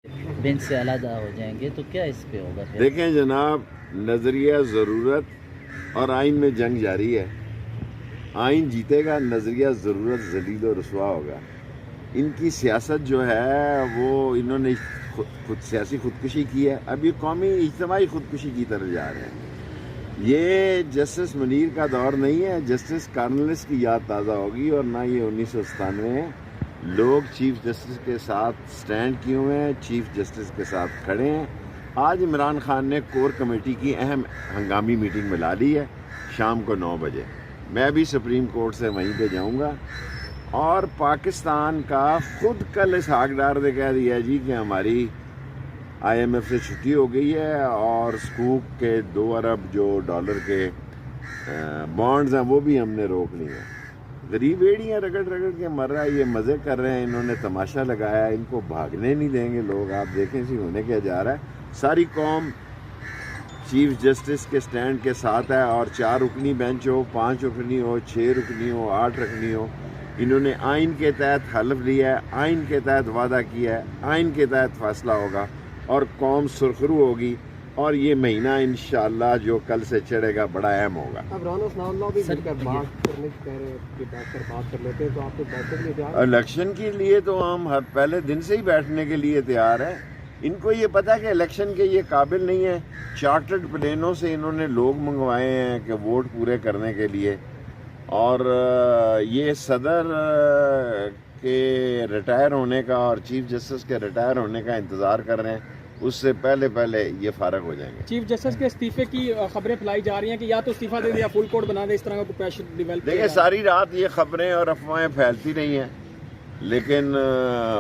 Bench سے علیحدہ ہو جائیں گے تو کیا اس پہ ہوگا پھر؟ دیکھیں جناب، نظریہ ضرورت اور آئین میں جنگ جاری ہے. آئین جیتے گا، نظریہ ضرورت ذلیل و رسوا ہوگا. ان کی سیاست جو ہے وہ انہوں نے خود سیاسی خودکشی کی ہے. اب یہ قومی اجتماعی خودکشی کی طرف جا رہے ہیں. یہ جسٹس منیر کا دور نہیں ہے. جسٹس کارنلس کی یاد تازہ ہوگی، اور نہ یہ 1997 لوگ چیف جسٹس کے ساتھ سٹینڈ کیے ہوئے ہیں، چیف جسٹس کے ساتھ کھڑے ہیں. آج عمران خان نے کور کمیٹی کی اہم ہنگامی میٹنگ بلا لی ہے شام کو 9 بجے. میں بھی سپریم کورٹ سے وہیں پہ جاؤں گا. اور پاکستان کا خود کل اسحاق ڈار نے کہہ دیا جی کہ ہماری آئی ایم ایف سے چھٹی ہو گئی ہے، اور سکوک کے 2 ارب جو ڈالر کے بانڈز ہیں وہ بھی ہم نے روک لی ہیں. غریب ایڑیاں رگڑ رگڑ کے مر رہا ہے، یہ مزے کر رہے ہیں. انہوں نے تماشا لگایا، ان کو بھاگنے نہیں دیں گے لوگ. آپ دیکھیں سی ہونے کیا جا رہا ہے. ساری قوم چیف جسٹس کے سٹینڈ کے ساتھ ہے، اور 4 رکنی بینچ ہو، 5 رکنی ہو، 6 رکنی ہو، 8 رکنی ہو. انہوں نے آئین کے تحت حلف لیا ہے، آئین کے تحت وعدہ کیا ہے، آئین کے تحت فیصلہ ہوگا، اور قوم سرخرو ہوگی. اور یہ مہینہ انشاءاللہ جو کل سے چڑھے گا بڑا اہم ہوگا. اب رانا ثناء اللہ بھی مل کر بات کرنے کہہ رہے ہیں کہ بیٹھ کر بات کر لیتے ہیں، تو آپ تو بیٹھنے کے لیے تیار ہیں؟ الیکشن کے لیے تو ہم ہر پہلے دن سے ہی بیٹھنے کے لیے تیار ہیں. ان کو یہ پتا کہ الیکشن کے یہ قابل نہیں ہے. چارٹرڈ پلینوں سے انہوں نے لوگ منگوائے ہیں کہ ووٹ پورے کرنے کے لیے، اور یہ صدر کے ریٹائر ہونے کا اور چیف جسٹس کے ریٹائر ہونے کا انتظار کر رہے ہیں. اس سے پہلے یہ فارغ ہو جائیں گے. چیف جسٹس کے استعفے کی خبریں پھیلائی جا رہی ہیں کہ یا تو استعفیٰ دے دیں یا فل کوڈ بنا دیں، اس طرح کا پریشر ڈیولپ. دیکھیں ساری رات یہ خبریں اور افواہیں پھیلتی رہی ہیں، لیکن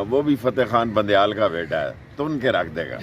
وہ بھی فتح خان بندیال کا بیٹا ہے تو ان کے رکھ دے گا.